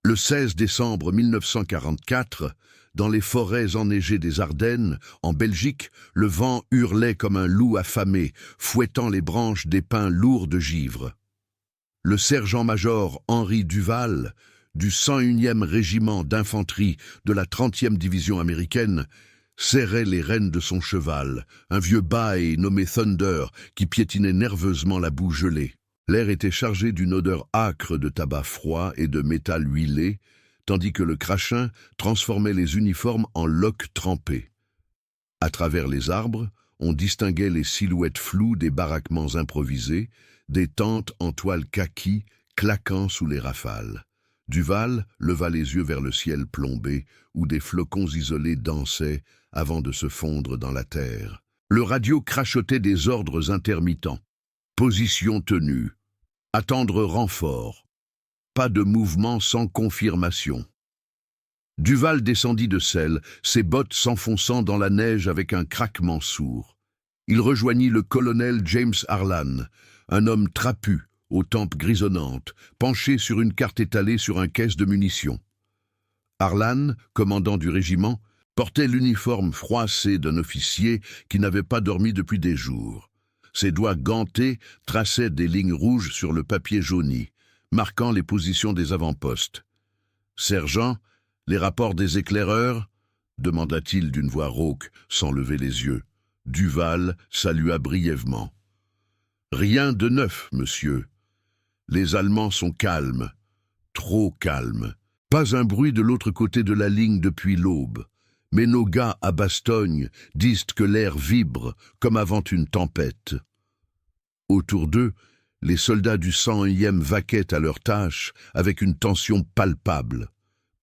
Le 16 décembre 1944, dans les forêts enneigées des Ardennes, en Belgique, le vent hurlait comme un loup affamé, fouettant les branches des pins lourds de givre. Le sergent-major Henri Duval, du 101e régiment d'infanterie de la 30e division américaine, serrait les rênes de son cheval, un vieux bail nommé Thunder qui piétinait nerveusement la boue gelée. L'air était chargé d'une odeur âcre de tabac froid et de métal huilé, tandis que le crachin transformait les uniformes en loques trempées. À travers les arbres, on distinguait les silhouettes floues des baraquements improvisés, des tentes en toile kaki claquant sous les rafales. Duval leva les yeux vers le ciel plombé, où des flocons isolés dansaient avant de se fondre dans la terre. Le radio crachotait des ordres intermittents. Position tenue. Attendre renfort. Pas de mouvement sans confirmation. Duval descendit de selle, ses bottes s'enfonçant dans la neige avec un craquement sourd. Il rejoignit le colonel James Harlan, un homme trapu, aux tempes grisonnantes, penché sur une carte étalée sur un caisse de munitions. Harlan, commandant du régiment, portait l'uniforme froissé d'un officier qui n'avait pas dormi depuis des jours. Ses doigts gantés traçaient des lignes rouges sur le papier jauni, marquant les positions des avant-postes. « Sergent, les rapports des éclaireurs ?» demanda-t-il d'une voix rauque, sans lever les yeux. Duval salua brièvement. « Rien de neuf, monsieur. Les Allemands sont calmes, trop calmes. Pas un bruit de l'autre côté de la ligne depuis l'aube. Mais nos gars à Bastogne disent que l'air vibre comme avant une tempête. » Autour d'eux, les soldats du 101e vaquaient à leurs tâches avec une tension palpable.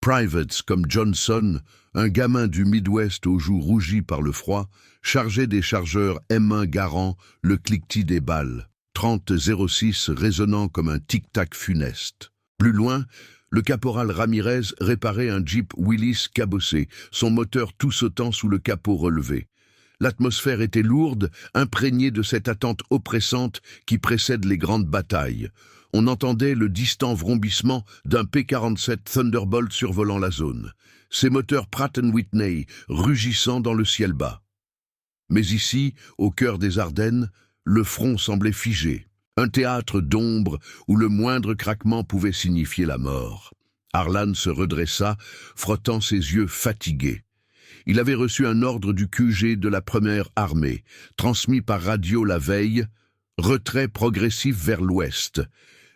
Privates comme Johnson, un gamin du Midwest aux joues rougies par le froid, chargeait des chargeurs M1 Garand le cliquetis des balles, 30-06 résonnant comme un tic-tac funeste. Plus loin, le caporal Ramirez réparait un Jeep Willys cabossé, son moteur tout sautant sous le capot relevé. L'atmosphère était lourde, imprégnée de cette attente oppressante qui précède les grandes batailles. On entendait le distant vrombissement d'un P-47 Thunderbolt survolant la zone, ses moteurs Pratt & Whitney rugissant dans le ciel bas. Mais ici, au cœur des Ardennes, le front semblait figé. Un théâtre d'ombre où le moindre craquement pouvait signifier la mort. Harlan se redressa, frottant ses yeux fatigués. Il avait reçu un ordre du QG de la première armée, transmis par radio la veille, retrait progressif vers l'ouest.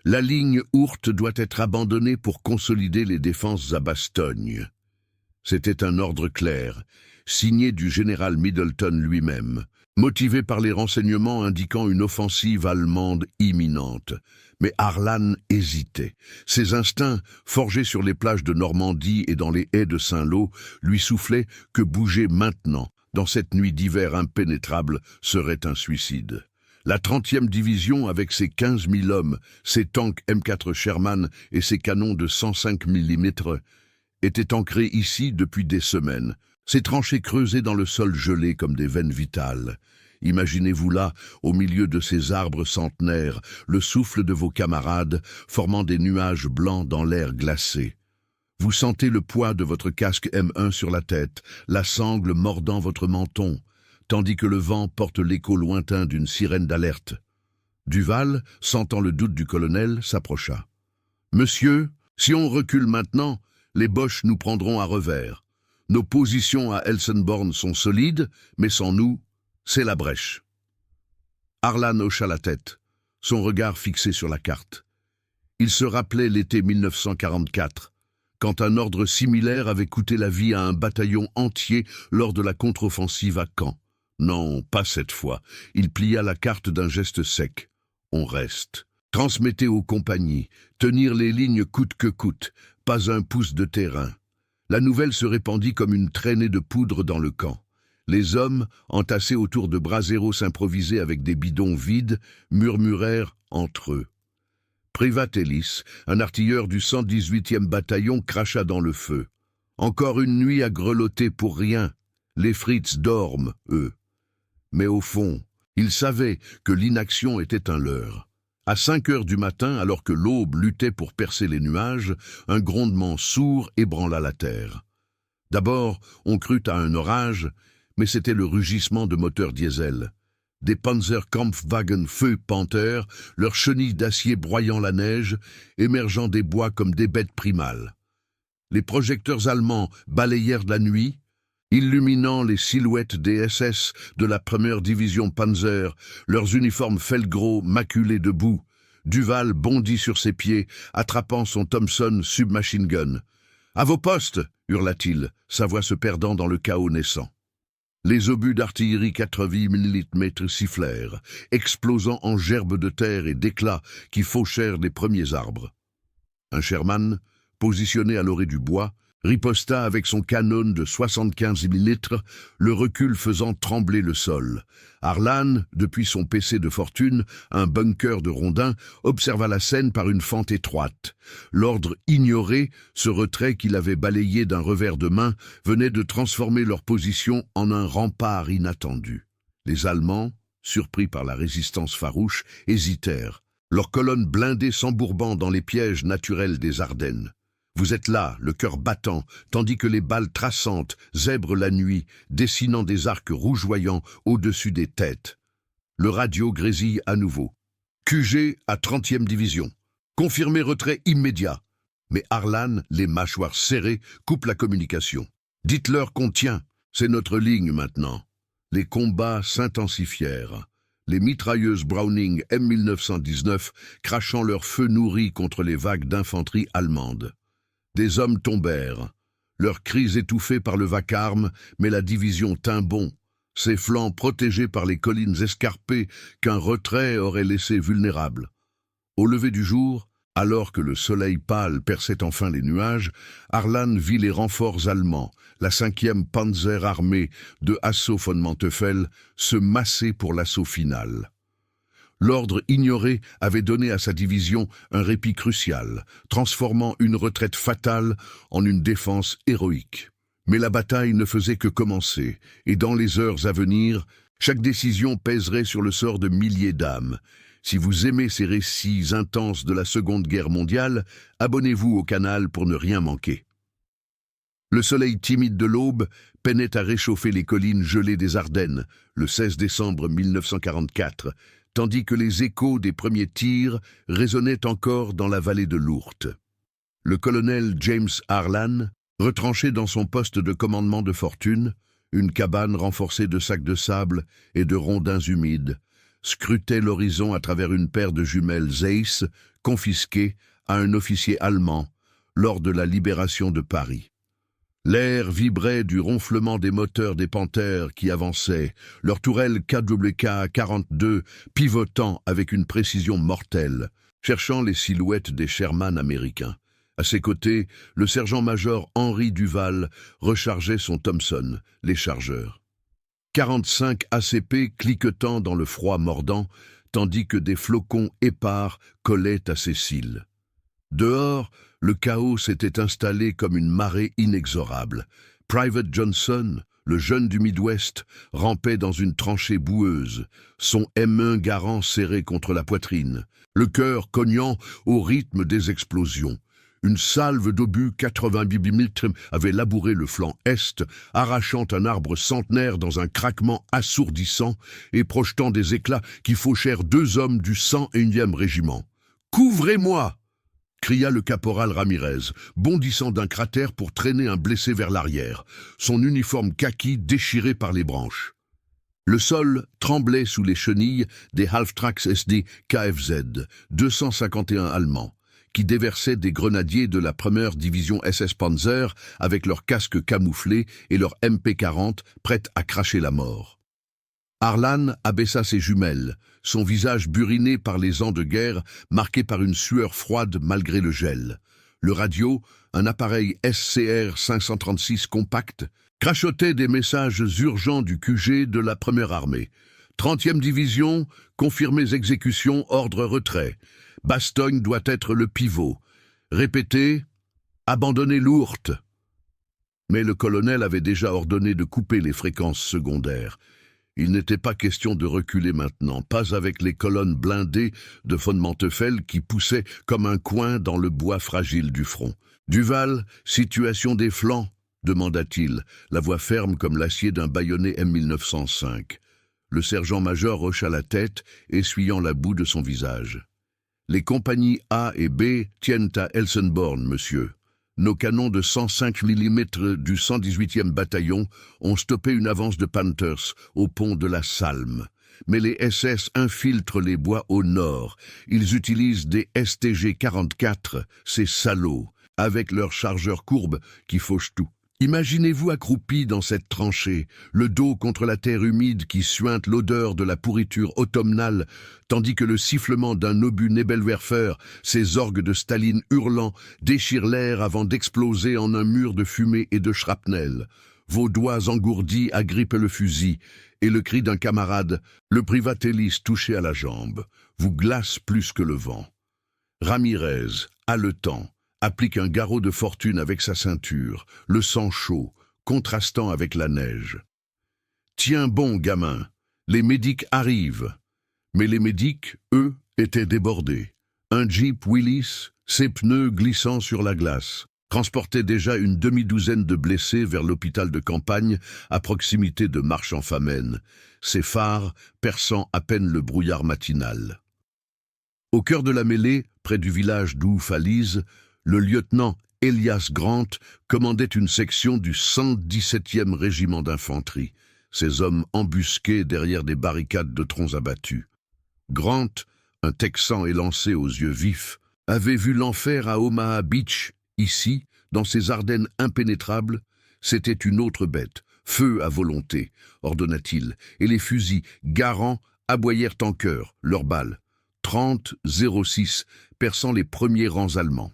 La ligne Ourthe doit être abandonnée pour consolider les défenses à Bastogne. C'était un ordre clair, signé du général Middleton lui-même, motivé par les renseignements indiquant une offensive allemande imminente. Mais Harlan hésitait. Ses instincts, forgés sur les plages de Normandie et dans les haies de Saint-Lô, lui soufflaient que bouger maintenant, dans cette nuit d'hiver impénétrable, serait un suicide. La 30e division, avec ses 15 000 hommes, ses tanks M4 Sherman et ses canons de 105 mm, était ancrée ici depuis des semaines, ses tranchées creusées dans le sol gelé comme des veines vitales. Imaginez-vous là, au milieu de ces arbres centenaires, le souffle de vos camarades, formant des nuages blancs dans l'air glacé. Vous sentez le poids de votre casque M1 sur la tête, la sangle mordant votre menton, tandis que le vent porte l'écho lointain d'une sirène d'alerte. Duval, sentant le doute du colonel, s'approcha. « Monsieur, si on recule maintenant, les Boches nous prendront à revers. Nos positions à Elsenborn sont solides, mais sans nous, c'est la brèche. » Harlan hocha la tête, son regard fixé sur la carte. Il se rappelait l'été 1944, quand un ordre similaire avait coûté la vie à un bataillon entier lors de la contre-offensive à Caen. Non, pas cette fois. Il plia la carte d'un geste sec. On reste. Transmettez aux compagnies. Tenir les lignes coûte que coûte. Pas un pouce de terrain. La nouvelle se répandit comme une traînée de poudre dans le camp. Les hommes, entassés autour de braseros improvisés avec des bidons vides, murmurèrent entre eux. Privat Ellis, un artilleur du 118e bataillon, cracha dans le feu. Encore une nuit à grelotter pour rien. Les Fritz dorment, eux. Mais au fond, ils savaient que l'inaction était un leurre. À 5 heures du matin, alors que l'aube luttait pour percer les nuages, un grondement sourd ébranla la terre. D'abord, on crut à un orage, mais c'était le rugissement de moteurs diesel. Des Panzerkampfwagen Feu Panther, leurs chenilles d'acier broyant la neige, émergeant des bois comme des bêtes primales. Les projecteurs allemands balayèrent la nuit, illuminant les silhouettes des SS de la première division Panzer, leurs uniformes felgros maculés de boue. Duval bondit sur ses pieds, attrapant son Thompson submachine gun. « À vos postes !» hurla-t-il, sa voix se perdant dans le chaos naissant. Les obus d'artillerie 80 mm sifflèrent, explosant en gerbes de terre et d'éclats qui fauchèrent les premiers arbres. Un Sherman, positionné à l'orée du bois, riposta avec son canon de 75 mm, le recul faisant trembler le sol. Harlan, depuis son PC de fortune, un bunker de rondins, observa la scène par une fente étroite. L'ordre ignoré, ce retrait qu'il avait balayé d'un revers de main, venait de transformer leur position en un rempart inattendu. Les Allemands, surpris par la résistance farouche, hésitèrent, leurs colonnes blindées s'embourbant dans les pièges naturels des Ardennes. Vous êtes là, le cœur battant, tandis que les balles traçantes zèbrent la nuit, dessinant des arcs rougeoyants au-dessus des têtes. Le radio grésille à nouveau. QG à 30e division. Confirmé retrait immédiat. Mais Harlan, les mâchoires serrées, coupe la communication. Dites-leur qu'on tient. C'est notre ligne maintenant. Les combats s'intensifièrent. Les mitrailleuses Browning M1919 crachant leur feu nourri contre les vagues d'infanterie allemande. Des hommes tombèrent, leurs cris étouffés par le vacarme, mais la division tint bon, ses flancs protégés par les collines escarpées qu'un retrait aurait laissées vulnérables. Au lever du jour, alors que le soleil pâle perçait enfin les nuages, Harlan vit les renforts allemands, la 5e Panzer armée de Hasso von Manteuffel, se masser pour l'assaut final. L'ordre ignoré avait donné à sa division un répit crucial, transformant une retraite fatale en une défense héroïque. Mais la bataille ne faisait que commencer, et dans les heures à venir, chaque décision pèserait sur le sort de milliers d'âmes. Si vous aimez ces récits intenses de la Seconde Guerre mondiale, abonnez-vous au canal pour ne rien manquer. Le soleil timide de l'aube peinait à réchauffer les collines gelées des Ardennes, le 16 décembre 1944, tandis que les échos des premiers tirs résonnaient encore dans la vallée de l'Ourthe. Le colonel James Harlan, retranché dans son poste de commandement de fortune, une cabane renforcée de sacs de sable et de rondins humides, scrutait l'horizon à travers une paire de jumelles Zeiss confisquées à un officier allemand lors de la libération de Paris. L'air vibrait du ronflement des moteurs des Panthers qui avançaient, leurs tourelles KWK-42 pivotant avec une précision mortelle, cherchant les silhouettes des Sherman américains. À ses côtés, le sergent-major Henri Duval rechargeait son Thompson, les chargeurs. 45 ACP cliquetant dans le froid mordant, tandis que des flocons épars collaient à ses cils. Dehors, le chaos s'était installé comme une marée inexorable. Private Johnson, le jeune du Midwest, rampait dans une tranchée boueuse, son M1 Garand serré contre la poitrine, le cœur cognant au rythme des explosions. Une salve d'obus 80 mm avait labouré le flanc est, arrachant un arbre centenaire dans un craquement assourdissant et projetant des éclats qui fauchèrent 2 hommes du 101e régiment. « Couvrez-moi !» cria le caporal Ramirez, bondissant d'un cratère pour traîner un blessé vers l'arrière, son uniforme kaki déchiré par les branches. Le sol tremblait sous les chenilles des Halftracks SD KFZ, 251 allemands, qui déversaient des grenadiers de la première division SS Panzer avec leurs casques camouflés et leurs MP40 prêtes à cracher la mort. Harlan abaissa ses jumelles, son visage buriné par les ans de guerre, marqué par une sueur froide malgré le gel. Le radio, un appareil SCR 536 compact, crachotait des messages urgents du QG de la première armée. 30e division, confirmez exécution, ordre retrait. Bastogne doit être le pivot. Répétez, abandonnez l'Ourthe. Mais le colonel avait déjà ordonné de couper les fréquences secondaires. Il n'était pas question de reculer maintenant, pas avec les colonnes blindées de von Manteuffel qui poussaient comme un coin dans le bois fragile du front. « Duval, situation des flancs ?» demanda-t-il, la voix ferme comme l'acier d'un baïonnet M1905. Le sergent-major hocha la tête, essuyant la boue de son visage. « Les compagnies A et B tiennent à Elsenborn, monsieur. Nos canons de 105 mm du 118e bataillon ont stoppé une avance de Panthers au pont de la Salme. Mais les SS infiltrent les bois au nord. Ils utilisent des STG-44, ces salauds, avec leurs chargeurs courbes qui fauchent tout. Imaginez-vous accroupi dans cette tranchée, le dos contre la terre humide qui suinte l'odeur de la pourriture automnale, tandis que le sifflement d'un obus Nebelwerfer, ses orgues de Staline hurlant, déchire l'air avant d'exploser en un mur de fumée et de shrapnel. Vos doigts engourdis agrippent le fusil, et le cri d'un camarade, le privatellis touché à la jambe, vous glace plus que le vent. Ramirez, haletant, applique un garrot de fortune avec sa ceinture, le sang chaud, contrastant avec la neige. « Tiens bon, gamin, les médics arrivent. » Mais les médics, eux, étaient débordés. Un Jeep Willys, ses pneus glissant sur la glace, transportait déjà une demi-douzaine de blessés vers l'hôpital de campagne à proximité de Marche-en-Famenne, ses phares perçant à peine le brouillard matinal. Au cœur de la mêlée, près du village d'Oufalise, le lieutenant Elias Grant commandait une section du 117e régiment d'infanterie, ses hommes embusqués derrière des barricades de troncs abattus. Grant, un Texan élancé aux yeux vifs, avait vu l'enfer à Omaha Beach. Ici, dans ces Ardennes impénétrables, c'était une autre bête, feu à volonté, ordonna-t-il, et les fusils, garants, aboyèrent en chœur, leurs balles. 30-06, perçant les premiers rangs allemands.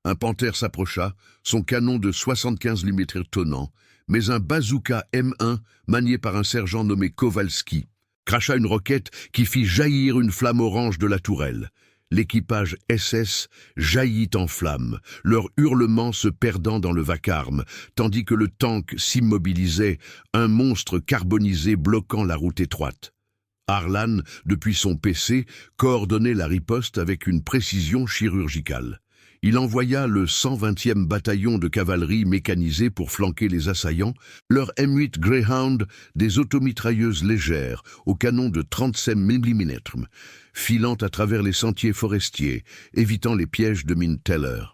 Un panthère s'approcha, son canon de 75 mm tonnant, mais un bazooka M1, manié par un sergent nommé Kowalski, cracha une roquette qui fit jaillir une flamme orange de la tourelle. L'équipage SS jaillit en flammes, leur hurlement se perdant dans le vacarme, tandis que le tank s'immobilisait, un monstre carbonisé bloquant la route étroite. Harlan, depuis son PC, coordonnait la riposte avec une précision chirurgicale. Il envoya le 120e bataillon de cavalerie mécanisée pour flanquer les assaillants, leur M8 Greyhound, des automitrailleuses légères, au canon de 37 mm, filant à travers les sentiers forestiers, évitant les pièges de mine Teller.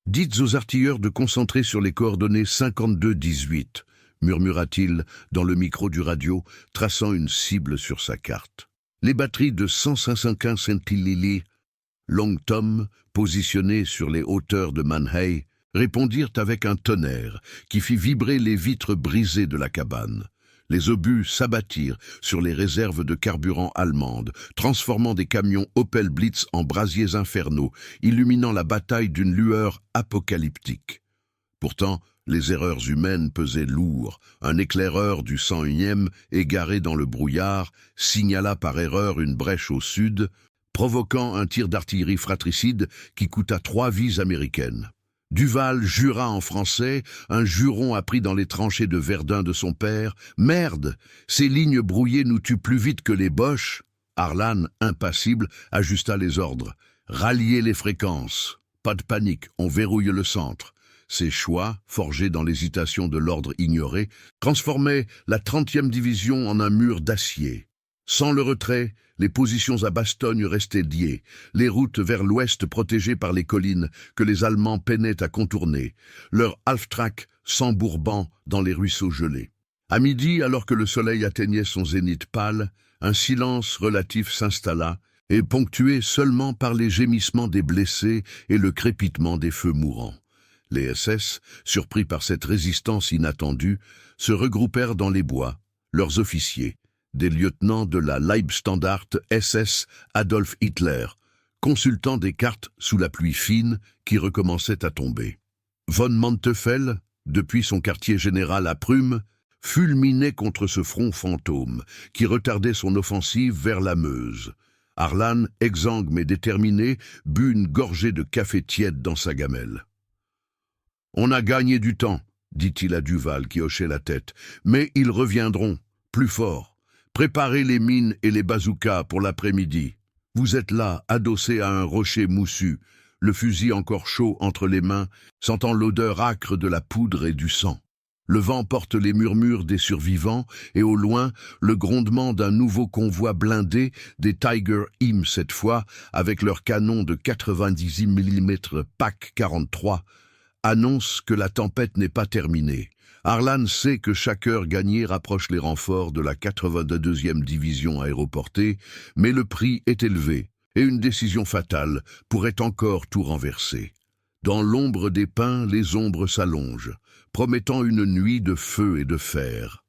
Dites aux artilleurs de concentrer sur les coordonnées 52-18, murmura-t-il dans le micro du radio, traçant une cible sur sa carte. Les batteries de 155 centilili Long Tom, positionnés sur les hauteurs de Manhey, répondirent avec un tonnerre qui fit vibrer les vitres brisées de la cabane. Les obus s'abattirent sur les réserves de carburant allemandes, transformant des camions Opel Blitz en brasiers infernaux, illuminant la bataille d'une lueur apocalyptique. Pourtant, les erreurs humaines pesaient lourd. Un éclaireur du 101e, égaré dans le brouillard, signala par erreur une brèche au sud, provoquant un tir d'artillerie fratricide qui coûta 3 vies américaines. Duval jura en français, un juron appris dans les tranchées de Verdun de son père. « Merde, ces lignes brouillées nous tuent plus vite que les Boches !» Harlan, impassible, ajusta les ordres. « Ralliez les fréquences. Pas de panique, on verrouille le centre. » Ces choix, forgés dans l'hésitation de l'ordre ignoré, transformaient la 30e division en un mur d'acier. Sans le retrait, les positions à Bastogne restaient liées, les routes vers l'ouest protégées par les collines que les Allemands peinaient à contourner, leur half-track s'embourbant dans les ruisseaux gelés. À midi, alors que le soleil atteignait son zénith pâle, un silence relatif s'installa, et ponctué seulement par les gémissements des blessés et le crépitement des feux mourants. Les SS, surpris par cette résistance inattendue, se regroupèrent dans les bois, leurs officiers, des lieutenants de la Leibstandarte SS Adolf Hitler, consultant des cartes sous la pluie fine qui recommençait à tomber. Von Manteuffel, depuis son quartier général à Prüm, fulminait contre ce front fantôme qui retardait son offensive vers la Meuse. Harlan, exsangue mais déterminé, but une gorgée de café tiède dans sa gamelle. « On a gagné du temps, dit-il à Duval qui hochait la tête, mais ils reviendront. plus fort. Préparez les mines et les bazookas pour l'après-midi. Vous êtes là, adossé à un rocher moussu, le fusil encore chaud entre les mains, sentant l'odeur âcre de la poudre et du sang. Le vent porte les murmures des survivants et au loin, le grondement d'un nouveau convoi blindé, des Tiger Im cette fois, avec leurs canons de 90 mm PAC 43, annonce que la tempête n'est pas terminée. Harlan sait que chaque heure gagnée rapproche les renforts de la 82e division aéroportée, mais le prix est élevé et une décision fatale pourrait encore tout renverser. Dans l'ombre des pins, les ombres s'allongent, promettant une nuit de feu et de fer.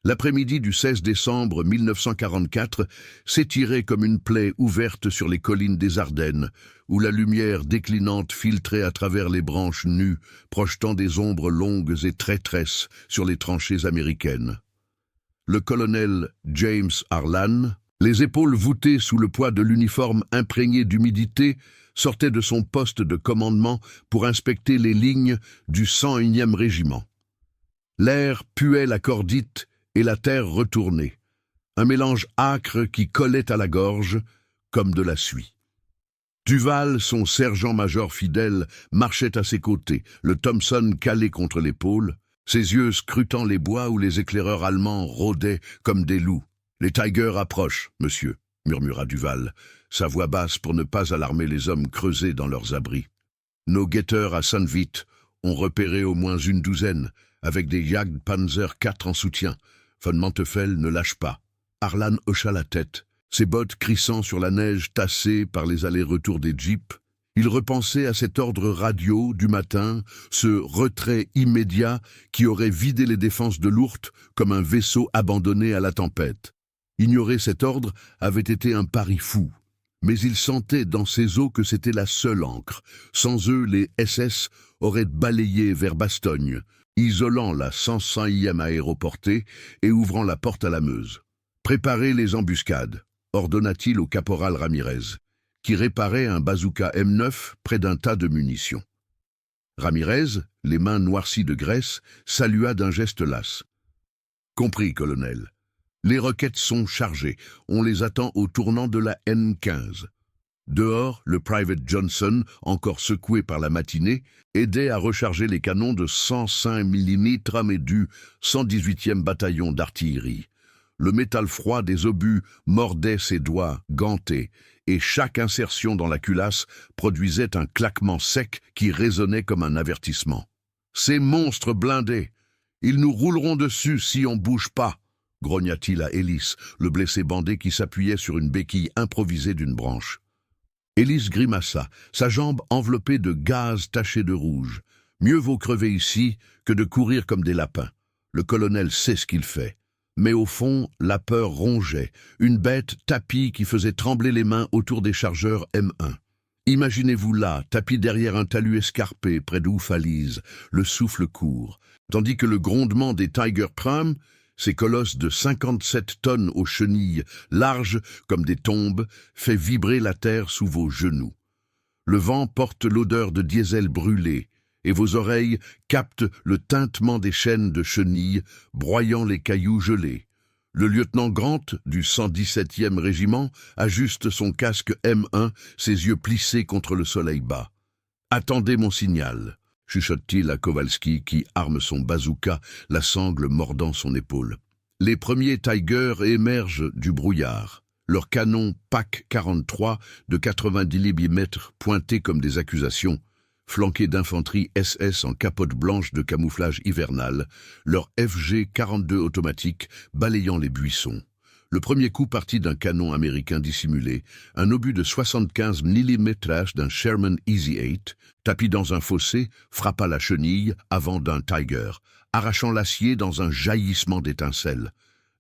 L'après-midi du 16 décembre 1944 s'étirait comme une plaie ouverte sur les collines des Ardennes, où la lumière déclinante filtrait à travers les branches nues, projetant des ombres longues et traîtresses sur les tranchées américaines. Le colonel James Harlan, les épaules voûtées sous le poids de l'uniforme imprégné d'humidité, sortait de son poste de commandement pour inspecter les lignes du 101e régiment. L'air puait la cordite et la terre retournée, un mélange âcre qui collait à la gorge comme de la suie. Duval, son sergent-major fidèle, marchait à ses côtés, le Thompson calé contre l'épaule, ses yeux scrutant les bois où les éclaireurs allemands rôdaient comme des loups. « Les Tigers approchent, monsieur », murmura Duval, sa voix basse pour ne pas alarmer les hommes creusés dans leurs abris. Nos guetteurs à Saint-Vite ont repéré au moins une douzaine, avec des Jagdpanzer 4 en soutien. Von Manteuffel ne lâche pas. Harlan hocha la tête, ses bottes crissant sur la neige tassée par les allers-retours des jeeps. Il repensait à cet ordre radio du matin, ce retrait immédiat qui aurait vidé les défenses de l'Ourthe comme un vaisseau abandonné à la tempête. Ignorer cet ordre avait été un pari fou, mais il sentait dans ses os que c'était la seule ancre. Sans eux, les SS auraient balayé vers Bastogne, isolant la 105e aéroportée et ouvrant la porte à la Meuse. « Préparez les embuscades », ordonna-t-il au caporal Ramirez, qui réparait un bazooka M9 près d'un tas de munitions. Ramirez, les mains noircies de graisse, salua d'un geste las. « Compris, colonel. Les roquettes sont chargées, on les attend au tournant de la N15. » Dehors, le Private Johnson, encore secoué par la matinée, aidait à recharger les canons de 105 mm et du 118e bataillon d'artillerie. Le métal froid des obus mordait ses doigts gantés, et chaque insertion dans la culasse produisait un claquement sec qui résonnait comme un avertissement. « Ces monstres blindés! Ils nous rouleront dessus si on bouge pas !» grogna-t-il à Ellis, le blessé bandé qui s'appuyait sur une béquille improvisée d'une branche. Ellis grimaça, sa jambe enveloppée de gaz taché de rouge. « Mieux vaut crever ici que de courir comme des lapins. Le colonel sait ce qu'il fait. » Mais au fond, la peur rongeait, une bête tapie qui faisait trembler les mains autour des chargeurs M1. Imaginez-vous là, tapis derrière un talus escarpé près d'Oufalise, le souffle court, tandis que le grondement des Tiger Prime, ces colosses de 57 tonnes aux chenilles, larges comme des tombes, fait vibrer la terre sous vos genoux. Le vent porte l'odeur de diesel brûlé, et vos oreilles captent le tintement des chaînes de chenilles, broyant les cailloux gelés. Le lieutenant Grant, du 117e régiment, ajuste son casque M1, ses yeux plissés contre le soleil bas. « Attendez mon signal », chuchote-t-il à Kowalski qui arme son bazooka, la sangle mordant son épaule. Les premiers Tigers émergent du brouillard. Leurs canons PAC 43 de 90 mm pointés comme des accusations, flanqués d'infanterie SS en capote blanche de camouflage hivernal, leur FG 42 automatique balayant les buissons. Le premier coup partit d'un canon américain dissimulé, un obus de 75 mm d'un Sherman Easy 8, tapi dans un fossé, frappa la chenille avant d'un Tiger, arrachant l'acier dans un jaillissement d'étincelles.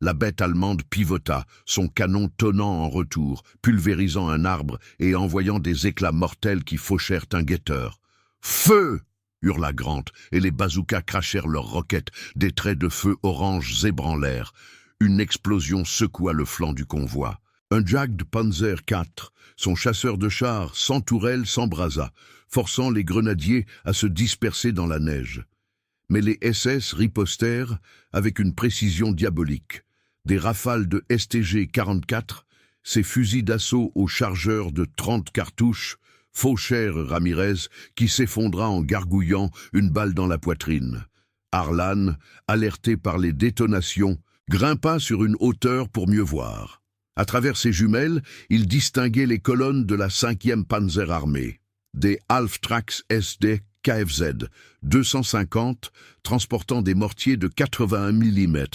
La bête allemande pivota, son canon tonnant en retour, pulvérisant un arbre et envoyant des éclats mortels qui fauchèrent un guetteur. « Feu !» hurla Grant, et les bazookas crachèrent leurs roquettes, des traits de feu orange ébranlèrent. Une explosion secoua le flanc du convoi. Un Jagdpanzer 4, son chasseur de chars sans tourelle, s'embrasa, forçant les grenadiers à se disperser dans la neige. Mais les SS ripostèrent avec une précision diabolique. Des rafales de STG-44, ces fusils d'assaut aux chargeurs de 30 cartouches, fauchèrent Ramirez, qui s'effondra en gargouillant, une balle dans la poitrine. Harlan, alerté par les détonations, grimpa sur une hauteur pour mieux voir. À travers ses jumelles, il distinguait les colonnes de la 5e Panzer armée. Des Halftracks SD KFZ 250 transportant des mortiers de 81 mm,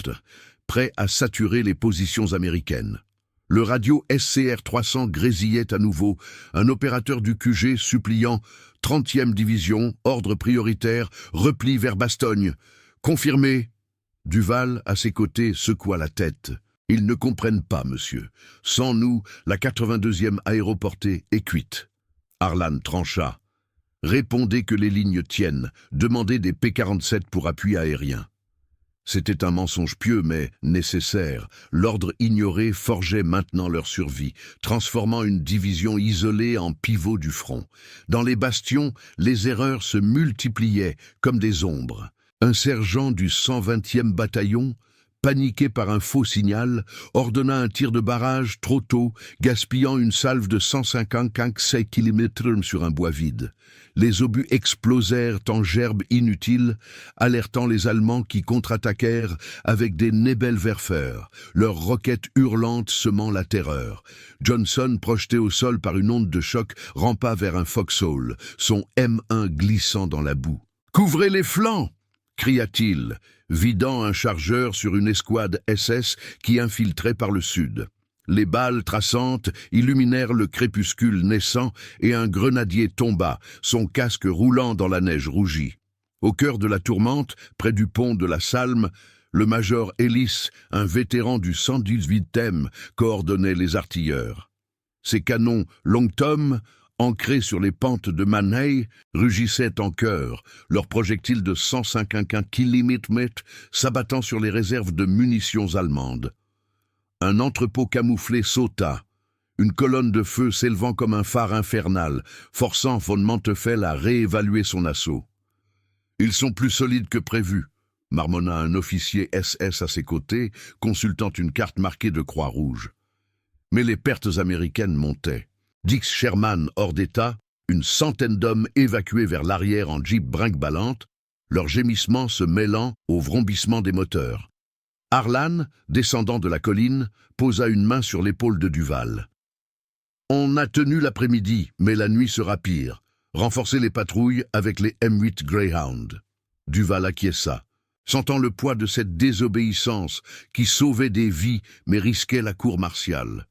prêts à saturer les positions américaines. Le radio SCR-300 grésillait à nouveau, un opérateur du QG suppliant « 30e division, ordre prioritaire, repli vers Bastogne. Confirmé !» Duval, à ses côtés, secoua la tête. « Ils ne comprennent pas, monsieur. Sans nous, la 82e aéroportée est cuite. » Harlan trancha. « Répondez que les lignes tiennent. Demandez des P-47 pour appui aérien. » C'était un mensonge pieux, mais nécessaire. L'ordre ignoré forgeait maintenant leur survie, transformant une division isolée en pivot du front. Dans les bastions, les erreurs se multipliaient comme des ombres. Un sergent du 120e bataillon, paniqué par un faux signal, ordonna un tir de barrage trop tôt, gaspillant une salve de 155 km sur un bois vide. Les obus explosèrent en gerbes inutiles, alertant les Allemands qui contre-attaquèrent avec des Nebelwerfer, leurs roquettes hurlantes semant la terreur. Johnson, projeté au sol par une onde de choc, rampa vers un foxhole, son M1 glissant dans la boue. « Couvrez les flancs !» cria-t-il, vidant un chargeur sur une escouade SS qui infiltrait par le sud. Les balles traçantes illuminèrent le crépuscule naissant et un grenadier tomba, son casque roulant dans la neige rougie. Au cœur de la tourmente, près du pont de la Salme, le major Ellis, un vétéran du 118e, coordonnait les artilleurs. Ses canons Long Tom, ancrés sur les pentes de Mannheim, rugissaient en chœur, leurs projectiles de 155 km s'abattant sur les réserves de munitions allemandes. Un entrepôt camouflé sauta, une colonne de feu s'élevant comme un phare infernal, forçant von Manteuffel à réévaluer son assaut. « Ils sont plus solides que prévu », marmonna un officier SS à ses côtés, consultant une carte marquée de croix rouge. Mais les pertes américaines montaient. Dix Sherman hors d'état, une centaine d'hommes évacués vers l'arrière en jeep brinque-ballante, leurs gémissements se mêlant au vrombissement des moteurs. Harlan, descendant de la colline, posa une main sur l'épaule de Duval. « On a tenu l'après-midi, mais la nuit sera pire. Renforcez les patrouilles avec les M8 Greyhound. » Duval acquiesça, sentant le poids de cette désobéissance qui sauvait des vies mais risquait la cour martiale.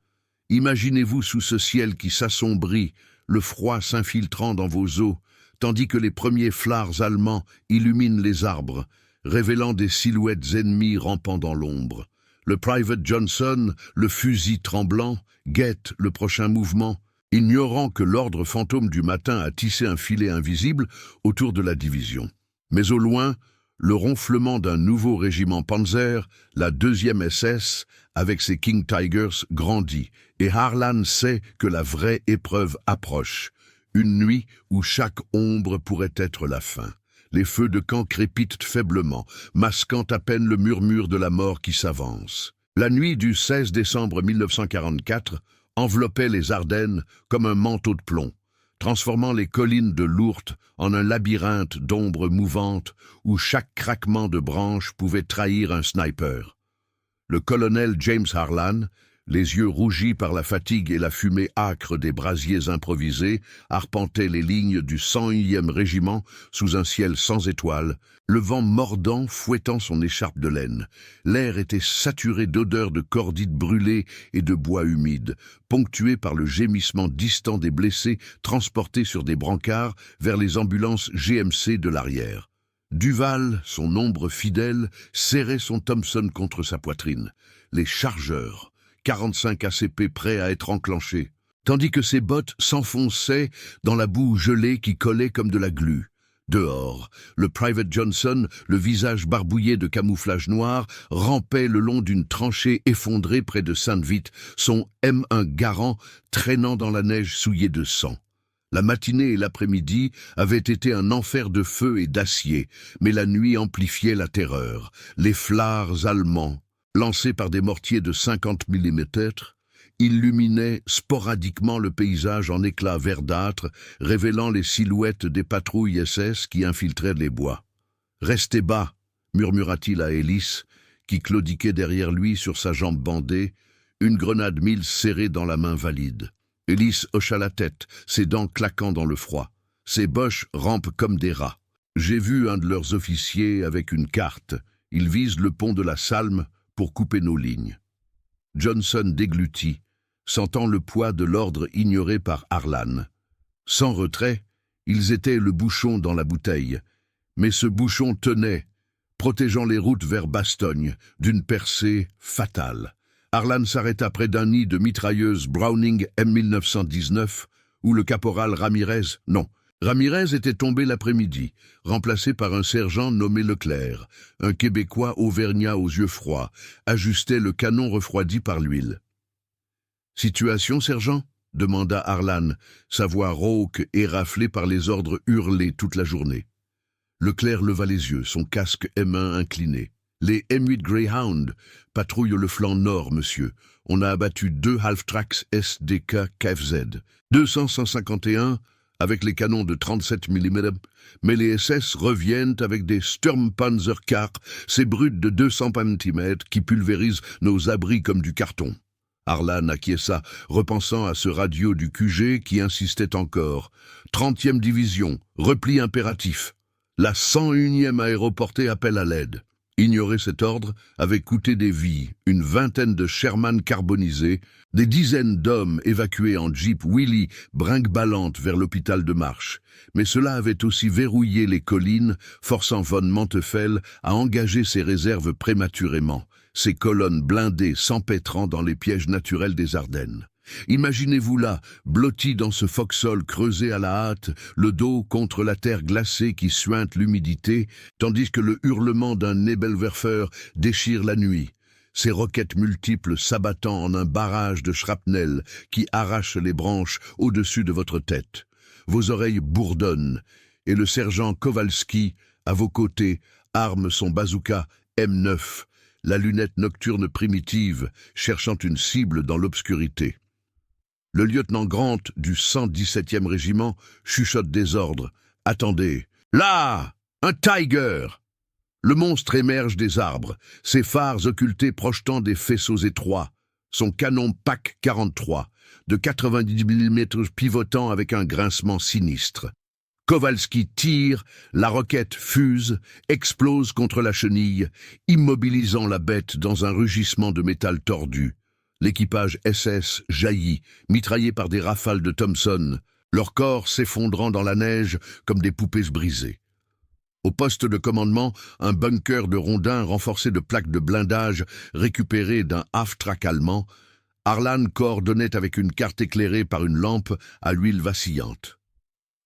Imaginez-vous sous ce ciel qui s'assombrit, le froid s'infiltrant dans vos os, tandis que les premiers phares allemands illuminent les arbres, révélant des silhouettes ennemies rampant dans l'ombre. Le Private Johnson, le fusil tremblant, guette le prochain mouvement, ignorant que l'ordre fantôme du matin a tissé un filet invisible autour de la division. Mais au loin, le ronflement d'un nouveau régiment Panzer, la 2e SS, avec ses King Tigers, grandit, et Harlan sait que la vraie épreuve approche, une nuit où chaque ombre pourrait être la fin. Les feux de camp crépitent faiblement, masquant à peine le murmure de la mort qui s'avance. La nuit du 16 décembre 1944 enveloppait les Ardennes comme un manteau de plomb, transformant les collines de l'Ourthe en un labyrinthe d'ombres mouvantes où chaque craquement de branches pouvait trahir un sniper. Le colonel James Harlan, les yeux rougis par la fatigue et la fumée âcre des brasiers improvisés, arpentait les lignes du 101e régiment sous un ciel sans étoiles, le vent mordant fouettant son écharpe de laine. L'air était saturé d'odeurs de cordite brûlée et de bois humide, ponctué par le gémissement distant des blessés transportés sur des brancards vers les ambulances GMC de l'arrière. Duval, son ombre fidèle, serrait son Thompson contre sa poitrine. Les chargeurs, 45 ACP prêts à être enclenchés, tandis que ses bottes s'enfonçaient dans la boue gelée qui collait comme de la glu. Dehors, le Private Johnson, le visage barbouillé de camouflage noir, rampait le long d'une tranchée effondrée près de Sainte-Vite, son M1 Garand traînant dans la neige souillée de sang. La matinée et l'après-midi avaient été un enfer de feu et d'acier, mais la nuit amplifiait la terreur. Les flards allemands, lancés par des mortiers de 50 mm, illuminaient sporadiquement le paysage en éclats verdâtres, révélant les silhouettes des patrouilles SS qui infiltraient les bois. « Restez bas !» murmura-t-il à Ellis, qui claudiquait derrière lui sur sa jambe bandée, une grenade Mills serrée dans la main valide. Ellis hocha la tête, ses dents claquant dans le froid. Ces Boches rampent comme des rats. J'ai vu un de leurs officiers avec une carte. Ils visent le pont de la Salme pour couper nos lignes. Johnson déglutit, sentant le poids de l'ordre ignoré par Harlan. Sans retrait, ils étaient le bouchon dans la bouteille. Mais ce bouchon tenait, protégeant les routes vers Bastogne d'une percée fatale. Harlan s'arrêta près d'un nid de mitrailleuses Browning M1919 où le caporal Ramirez était tombé l'après-midi, remplacé par un sergent nommé Leclerc, un Québécois auvergnat aux yeux froids, ajustait le canon refroidi par l'huile. « Situation, sergent ?» demanda Harlan, sa voix rauque et raflée par les ordres hurlés toute la journée. Leclerc leva les yeux, son casque M1 incliné. « Les M8 Greyhound patrouillent le flanc nord, monsieur. On a abattu 2 half-tracks SDK KFZ, 251 avec les canons de 37 mm, mais les SS reviennent avec des Sturmpanzerkar, ces brutes de 200 cm qui pulvérisent nos abris comme du carton. » Harlan acquiesça, repensant à ce radio du QG qui insistait encore. « 30e division, repli impératif. La 101e aéroportée appelle à l'aide. » Ignorer cet ordre avait coûté des vies, une vingtaine de Sherman carbonisés, des dizaines d'hommes évacués en Jeep Willy brinque-ballante vers l'hôpital de Marche. Mais cela avait aussi verrouillé les collines, forçant von Manteuffel à engager ses réserves prématurément, ses colonnes blindées s'empêtrant dans les pièges naturels des Ardennes. Imaginez-vous là, blotti dans ce foxhole creusé à la hâte, le dos contre la terre glacée qui suinte l'humidité, tandis que le hurlement d'un Nebelwerfer déchire la nuit, ces roquettes multiples s'abattant en un barrage de shrapnel qui arrache les branches au-dessus de votre tête. Vos oreilles bourdonnent, et le sergent Kowalski, à vos côtés, arme son bazooka M9, la lunette nocturne primitive, cherchant une cible dans l'obscurité. Le lieutenant Grant du 117e régiment chuchote des ordres. « Attendez, là, un Tiger !» Le monstre émerge des arbres, ses phares occultés projetant des faisceaux étroits, son canon PAC 43, de 90 mm pivotant avec un grincement sinistre. Kowalski tire, la roquette fuse, explose contre la chenille, immobilisant la bête dans un rugissement de métal tordu. L'équipage SS jaillit, mitraillé par des rafales de Thompson, leurs corps s'effondrant dans la neige comme des poupées brisées. Au poste de commandement, un bunker de rondins renforcé de plaques de blindage récupérées d'un half-track allemand, Harlan coordonnait avec une carte éclairée par une lampe à l'huile vacillante.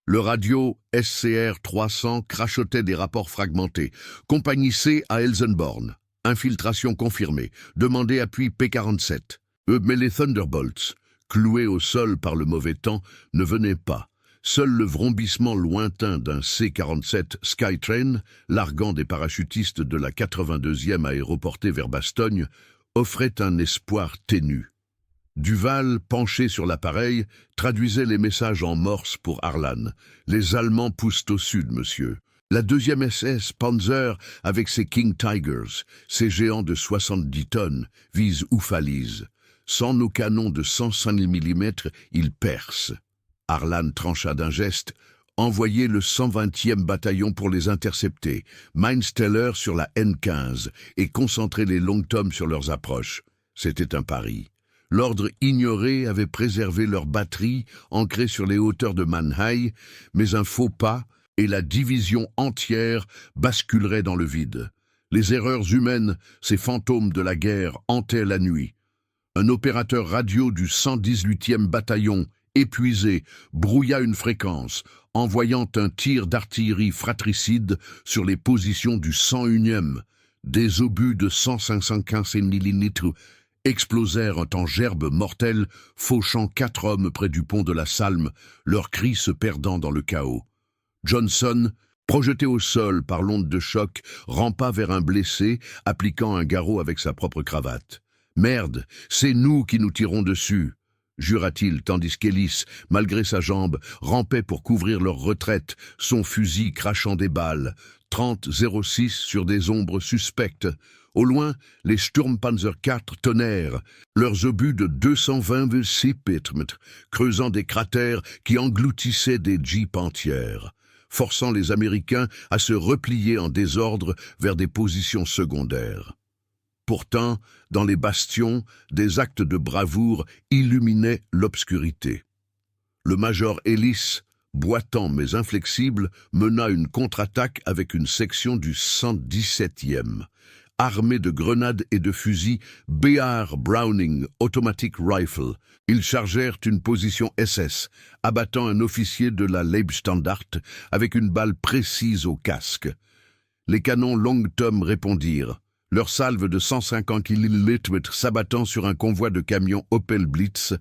Le radio SCR 300 crachotait des rapports fragmentés. Compagnie C à Elsenborn. Infiltration confirmée. Demandez appui P-47. Mais les Thunderbolts, cloués au sol par le mauvais temps, ne venaient pas. Seul le vrombissement lointain d'un C-47 Skytrain, larguant des parachutistes de la 82e aéroportée vers Bastogne, offrait un espoir ténu. Duval, penché sur l'appareil, traduisait les messages en morse pour Harlan. « Les Allemands poussent au sud, monsieur. La 2e SS Panzer, avec ses King Tigers, ces géants de 70 tonnes, vise Oufalise. Sans nos canons de 105 mm, ils percent. » Harlan trancha d'un geste. « Envoyez le 120e bataillon pour les intercepter, Mindsteller sur la N15, et concentrer les Long-Tom sur leurs approches. » C'était un pari. L'ordre ignoré avait préservé leur batterie, ancrée sur les hauteurs de Mannheim, mais un faux pas, et la division entière basculerait dans le vide. Les erreurs humaines, ces fantômes de la guerre, hantaient la nuit. Un opérateur radio du 118e bataillon, épuisé, brouilla une fréquence, envoyant un tir d'artillerie fratricide sur les positions du 101e. Des obus de 155 mm explosèrent en gerbes mortelles, fauchant 4 hommes près du pont de la Salme, leurs cris se perdant dans le chaos. Johnson, Projeté au sol par l'onde de choc, rampa vers un blessé, appliquant un garrot avec sa propre cravate. « Merde, c'est nous qui nous tirons dessus !» jura-t-il, tandis qu'Ellis, malgré sa jambe, rampait pour couvrir leur retraite, son fusil crachant des balles. 30-06 sur des ombres suspectes. Au loin, les Sturmpanzer IV tonnèrent, leurs obus de 220 mm, creusant des cratères qui engloutissaient des jeeps entières, forçant les Américains à se replier en désordre vers des positions secondaires. Pourtant, dans les bastions, des actes de bravoure illuminaient l'obscurité. Le major Ellis, boitant mais inflexible, mena une contre-attaque avec une section du 117e. Armés de grenades et de fusils BR Browning Automatic Rifle, ils chargèrent une position SS, abattant un officier de la Leibstandarte avec une balle précise au casque. Les canons Long Tom répondirent, leur salve de 150 km s'abattant sur un convoi de camions Opel Blitz,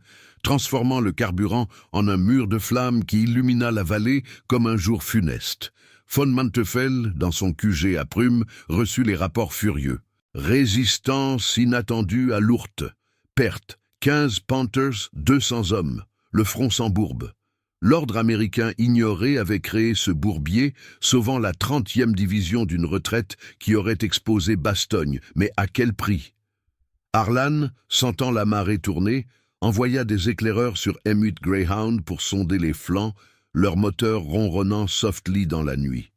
transformant le carburant en un mur de flammes qui illumina la vallée comme un jour funeste. Von Manteuffel, dans son QG à Prüm, reçut les rapports furieux. Résistance inattendue à Lourdes. Perte, 15 Panthers, 200 hommes. Le front s'embourbe. L'ordre américain ignoré avait créé ce bourbier, sauvant la 30e division d'une retraite qui aurait exposé Bastogne, mais à quel prix? Harlan, sentant la marée tourner, envoya des éclaireurs sur M8 Greyhound pour sonder les flancs, leur moteur ronronnant softly dans la nuit.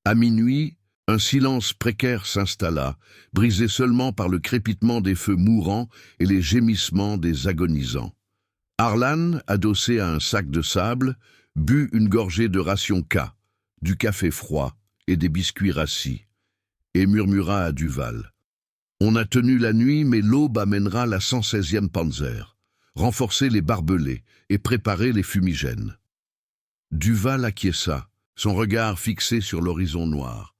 À minuit, un silence précaire s'installa, brisé seulement par le crépitement des feux mourants et les gémissements des agonisants. Harlan, adossé à un sac de sable, but une gorgée de ration K, du café froid et des biscuits rassis, et murmura à Duval. « On a tenu la nuit, mais l'aube amènera la 116e Panzer. Renforcer les barbelés et préparer les fumigènes. » Duval acquiesça, son regard fixé sur l'horizon noir.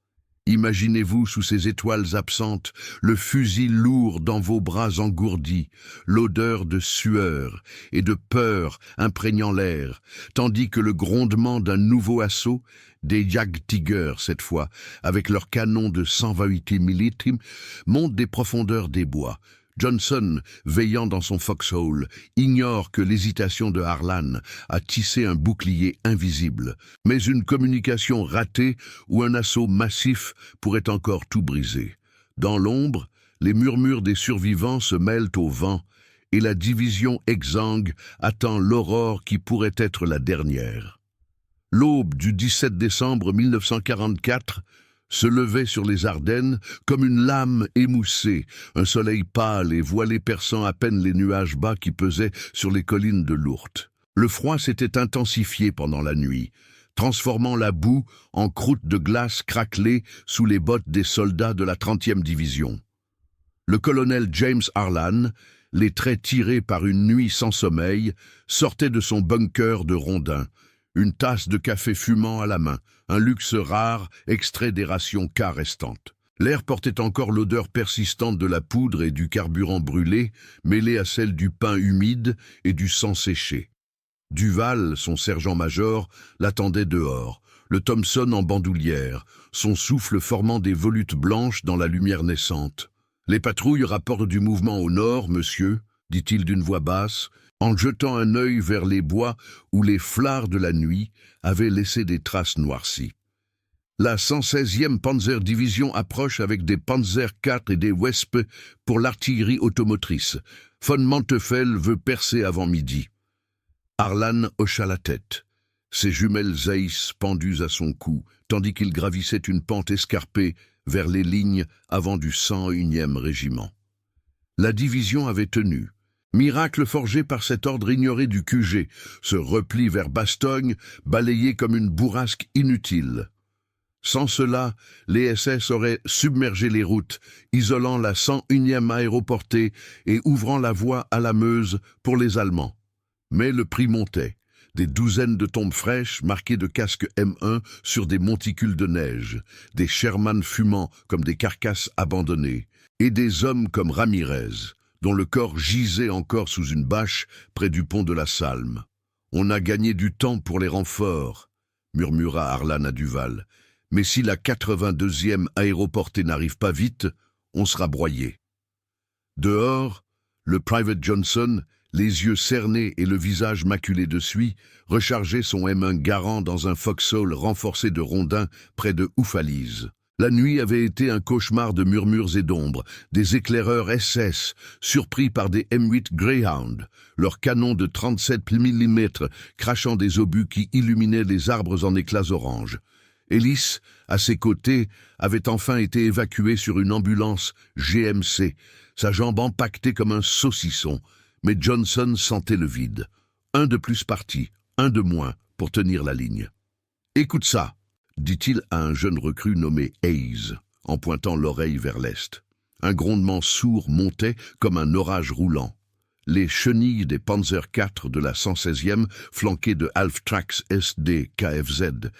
Imaginez-vous sous ces étoiles absentes, le fusil lourd dans vos bras engourdis, l'odeur de sueur et de peur imprégnant l'air, tandis que le grondement d'un nouveau assaut, des Jagdtiger cette fois, avec leurs canons de 128 mm, monte des profondeurs des bois. Johnson, veillant dans son foxhole, ignore que l'hésitation de Harlan a tissé un bouclier invisible, mais une communication ratée ou un assaut massif pourrait encore tout briser. Dans l'ombre, les murmures des survivants se mêlent au vent, et la division exsangue attend l'aurore qui pourrait être la dernière. L'aube du 17 décembre 1944 se levait sur les Ardennes comme une lame émoussée, un soleil pâle et voilé perçant à peine les nuages bas qui pesaient sur les collines de Lourdes. Le froid s'était intensifié pendant la nuit, transformant la boue en croûte de glace craquelée sous les bottes des soldats de la 30e division. Le colonel James Harlan, les traits tirés par une nuit sans sommeil, sortait de son bunker de rondins, une tasse de café fumant à la main, un luxe rare extrait des rations K restantes. L'air portait encore l'odeur persistante de la poudre et du carburant brûlé, mêlée à celle du pain humide et du sang séché. Duval, son sergent-major, l'attendait dehors, le Thompson en bandoulière, son souffle formant des volutes blanches dans la lumière naissante. « Les patrouilles rapportent du mouvement au nord, monsieur », dit-il d'une voix basse, en jetant un œil vers les bois où les flards de la nuit avaient laissé des traces noircies. La 116e Panzer Division approche avec des Panzer IV et des Wesp pour l'artillerie automotrice. Von Manteuffel veut percer avant midi. Harlan hocha la tête, ses jumelles Zeiss pendues à son cou, tandis qu'il gravissait une pente escarpée vers les lignes avant du 101e régiment. La division avait tenu. Miracle forgé par cet ordre ignoré du QG, ce repli vers Bastogne, balayé comme une bourrasque inutile. Sans cela, les SS auraient submergé les routes, isolant la 101e aéroportée et ouvrant la voie à la Meuse pour les Allemands. Mais le prix montait. Des douzaines de tombes fraîches marquées de casques M1 sur des monticules de neige, des Sherman fumant comme des carcasses abandonnées, et des hommes comme Ramirez, dont le corps gisait encore sous une bâche près du pont de la Salme. « On a gagné du temps pour les renforts », murmura Harlan à Duval. Mais si la 82e aéroportée n'arrive pas vite, on sera broyé. Dehors, le Private Johnson, les yeux cernés et le visage maculé de suie, rechargeait son M1 Garand dans un foxhole renforcé de rondins près de Oufalise. La nuit avait été un cauchemar de murmures et d'ombres, des éclaireurs SS, surpris par des M8 Greyhound, leurs canons de 37 mm crachant des obus qui illuminaient les arbres en éclats oranges. Ellis, à ses côtés, avait enfin été évacuée sur une ambulance GMC, sa jambe empaquetée comme un saucisson, mais Johnson sentait le vide. Un de plus parti, un de moins pour tenir la ligne. « Écoute ça !» dit-il à un jeune recrue nommé Hayes, en pointant l'oreille vers l'est. Un grondement sourd montait comme un orage roulant. Les chenilles des Panzer IV de la 116e, flanquées de Half-Tracks SD KFZ,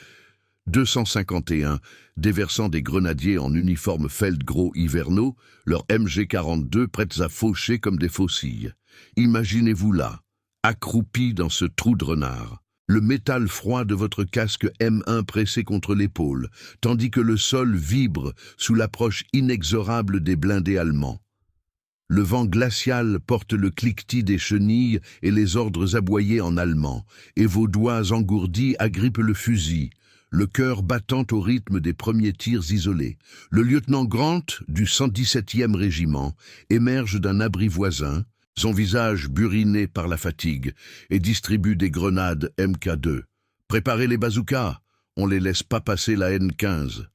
251, déversant des grenadiers en uniforme Feldgros hivernaux, leurs MG42 prêtes à faucher comme des faucilles. Imaginez-vous là, accroupis dans ce trou de renard, le métal froid de votre casque M1 pressé contre l'épaule, tandis que le sol vibre sous l'approche inexorable des blindés allemands. Le vent glacial porte le cliquetis des chenilles et les ordres aboyés en allemand, et vos doigts engourdis agrippent le fusil, le cœur battant au rythme des premiers tirs isolés. Le lieutenant Grant, du 117e régiment, émerge d'un abri voisin, son visage buriné par la fatigue, et distribue des grenades MK2. « Préparez les bazookas, on les laisse pas passer la N15. »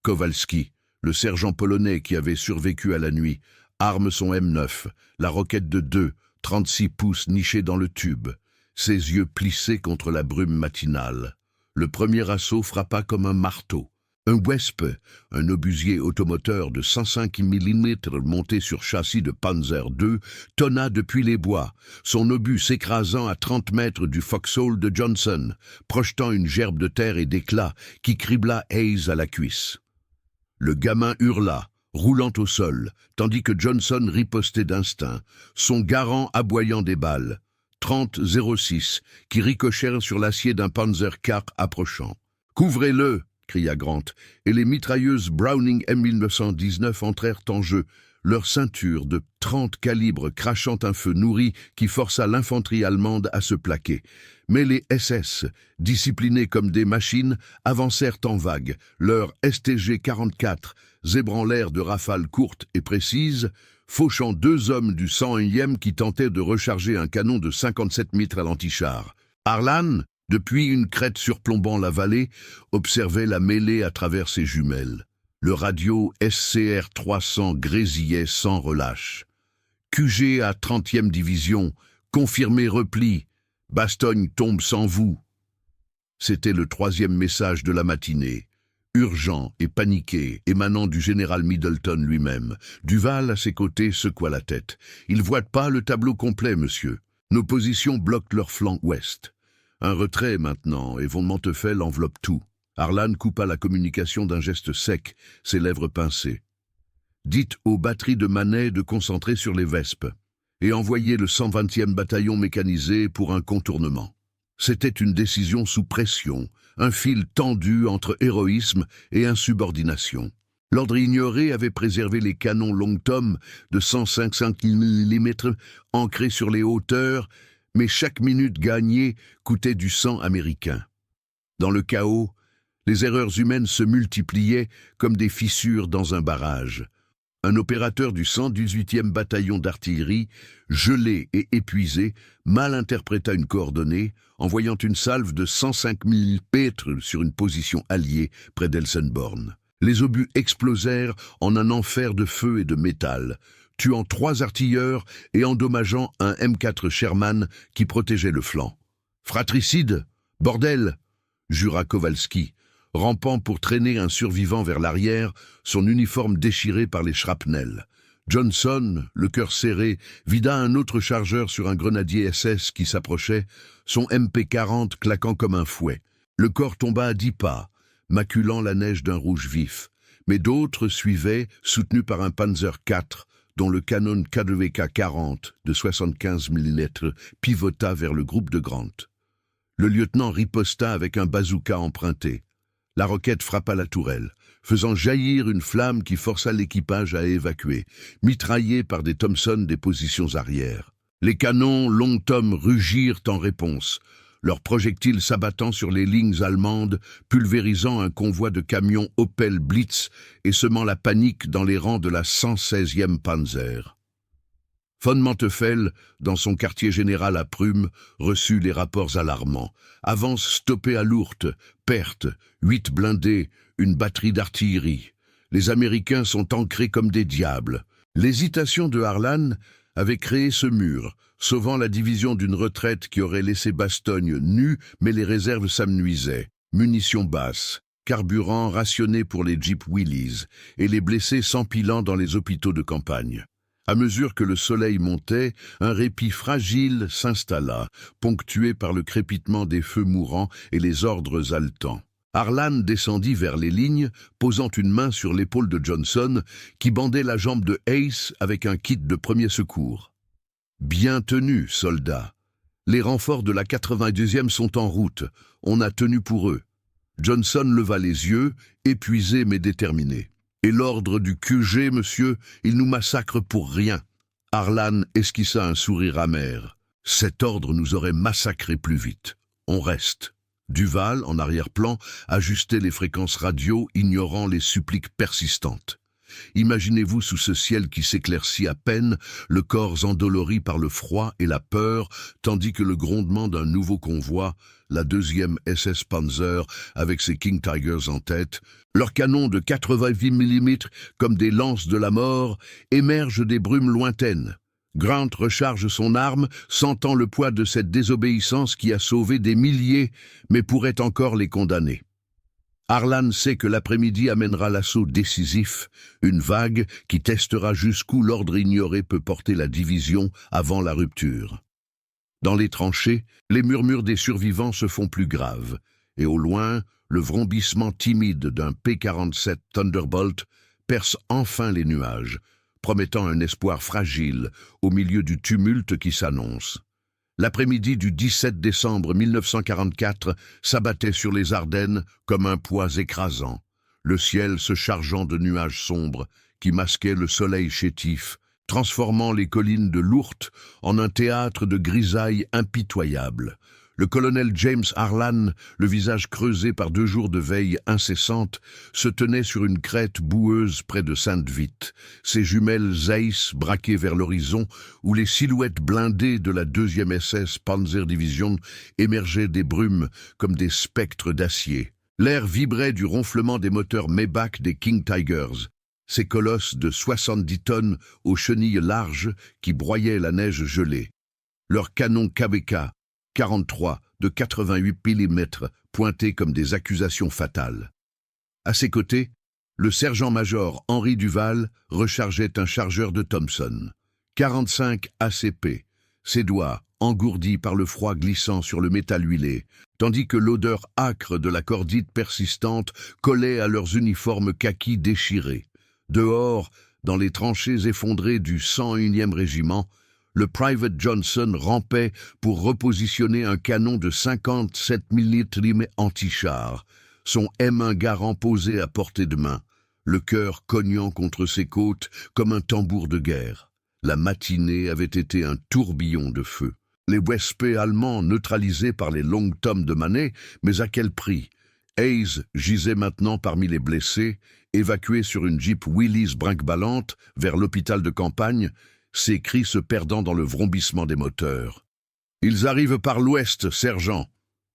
Kowalski, le sergent polonais qui avait survécu à la nuit, arme son M9, la roquette de 2, 36 pouces nichée dans le tube, ses yeux plissés contre la brume matinale. Le premier assaut frappa comme un marteau. Un Wesp, un obusier automoteur de 105 mm monté sur châssis de Panzer II, tonna depuis les bois, son obus s'écrasant à 30 mètres du foxhole de Johnson, projetant une gerbe de terre et d'éclats qui cribla Hayes à la cuisse. Le gamin hurla, roulant au sol, tandis que Johnson ripostait d'instinct, son garant aboyant des balles, 30-06, qui ricochèrent sur l'acier d'un Panzer IV approchant. « Couvrez-le !» cria Grant, et les mitrailleuses Browning M1919 entrèrent en jeu, leur ceinture de 30 calibres crachant un feu nourri qui força l'infanterie allemande à se plaquer. Mais les SS, disciplinés comme des machines, avancèrent en vague, leurs STG-44 ébranlèrent de rafales courtes et précises, fauchant 2 hommes du 101e qui tentaient de recharger un canon de 57 mitres l'antichar. Harlan, depuis une crête surplombant la vallée, observait la mêlée à travers ses jumelles. Le radio SCR 300 grésillait sans relâche. QG à 30e division, confirmé repli. Bastogne tombe sans vous. C'était le 3e message de la matinée. Urgent et paniqué, émanant du général Middleton lui-même. Duval, à ses côtés, secoua la tête. « Ils voient pas le tableau complet, monsieur. Nos positions bloquent leur flanc ouest. Un retrait maintenant, et von Manteuffel enveloppe tout. » Harlan coupa la communication d'un geste sec, ses lèvres pincées. « Dites aux batteries de Manet de concentrer sur les Vespes, et envoyez le 120e bataillon mécanisé pour un contournement. » C'était une décision sous pression, un fil tendu entre héroïsme et insubordination. L'ordre ignoré avait préservé les canons Long-Tom de 155 mm ancrés sur les hauteurs, mais chaque minute gagnée coûtait du sang américain. Dans le chaos, les erreurs humaines se multipliaient comme des fissures dans un barrage. Un opérateur du 118e bataillon d'artillerie, gelé et épuisé, mal interpréta une coordonnée, envoyant une salve de 105 000 mètres sur une position alliée près d'Elsenborn. Les obus explosèrent en un enfer de feu et de métal, tuant 3 artilleurs et endommageant un M4 Sherman qui protégeait le flanc. « Fratricide, bordel !» jura Kowalski, rampant pour traîner un survivant vers l'arrière, son uniforme déchiré par les shrapnels. Johnson, le cœur serré, vida un autre chargeur sur un grenadier SS qui s'approchait, son MP40 claquant comme un fouet. Le corps tomba à 10 pas, maculant la neige d'un rouge vif, mais d'autres suivaient, soutenus par un Panzer IV, dont le canon KWK-40 de 75 mm pivota vers le groupe de Grant. Le lieutenant riposta avec un bazooka emprunté. La roquette frappa la tourelle, faisant jaillir une flamme qui força l'équipage à évacuer, mitraillé par des Thompson des positions arrière. Les canons Long Tom rugirent en réponse, leurs projectiles s'abattant sur les lignes allemandes, pulvérisant un convoi de camions Opel Blitz et semant la panique dans les rangs de la 116e Panzer. Von Manteuffel, dans son quartier général à Prüm, reçut les rapports alarmants. Avance stoppée à Lourdes, perte, 8 blindés, une batterie d'artillerie. Les Américains sont ancrés comme des diables. L'hésitation de Harlan avait créé ce mur, sauvant la division d'une retraite qui aurait laissé Bastogne nue, mais les réserves s'amenuisaient. Munitions basses, carburant rationné pour les Jeep Willys, et les blessés s'empilant dans les hôpitaux de campagne. À mesure que le soleil montait, un répit fragile s'installa, ponctué par le crépitement des feux mourants et les ordres haletants. Harlan descendit vers les lignes, posant une main sur l'épaule de Johnson, qui bandait la jambe de Ace avec un kit de premier secours. « Bien tenu, soldats. Les renforts de la 92e sont en route. On a tenu pour eux. » Johnson leva les yeux, épuisé mais déterminé. « Et l'ordre du QG, monsieur, il nous massacre pour rien. » Harlan esquissa un sourire amer. « Cet ordre nous aurait massacrés plus vite. On reste. » Duval, en arrière-plan, ajustait les fréquences radio, ignorant les suppliques persistantes. Imaginez-vous sous ce ciel qui s'éclaircit à peine, le corps endolori par le froid et la peur, tandis que le grondement d'un nouveau convoi, la 2e SS Panzer, avec ses King Tigers en tête, leurs canons de 88 mm comme des lances de la mort, émergent des brumes lointaines. Grant recharge son arme, sentant le poids de cette désobéissance qui a sauvé des milliers, mais pourrait encore les condamner. Harlan sait que l'après-midi amènera l'assaut décisif, une vague qui testera jusqu'où l'ordre ignoré peut porter la division avant la rupture. Dans les tranchées, les murmures des survivants se font plus graves, et au loin, le vrombissement timide d'un P-47 Thunderbolt perce enfin les nuages, promettant un espoir fragile au milieu du tumulte qui s'annonce. L'après-midi du 17 décembre 1944 s'abattait sur les Ardennes comme un poids écrasant, le ciel se chargeant de nuages sombres qui masquaient le soleil chétif, transformant les collines de Lourdes en un théâtre de grisailles impitoyables. Le colonel James Harlan, le visage creusé par 2 jours de veille incessante, se tenait sur une crête boueuse près de Sainte-Vite, ses jumelles Zeiss braquées vers l'horizon, où les silhouettes blindées de la 2e SS Panzerdivision émergeaient des brumes comme des spectres d'acier. L'air vibrait du ronflement des moteurs Maybach des King Tigers, ces colosses de 70 tonnes aux chenilles larges qui broyaient la neige gelée. Leurs canons KBK, 43 de 88 mm, pointés comme des accusations fatales. À ses côtés, le sergent-major Henri Duval rechargeait un chargeur de Thompson. 45 ACP, ses doigts engourdis par le froid glissant sur le métal huilé, tandis que l'odeur âcre de la cordite persistante collait à leurs uniformes kaki déchirés. Dehors, dans les tranchées effondrées du 101e régiment, le Private Johnson rampait pour repositionner un canon de 57 mm anti-char, son M1 Garand posé à portée de main, le cœur cognant contre ses côtes comme un tambour de guerre. La matinée avait été un tourbillon de feu. Les Wespe allemands neutralisés par les Long Tom de Manet, mais à quel prix? Hayes gisait maintenant parmi les blessés, évacué sur une Jeep Willys brinque-ballante vers l'hôpital de campagne, ses cris se perdant dans le vrombissement des moteurs. « Ils arrivent par l'ouest, sergent !»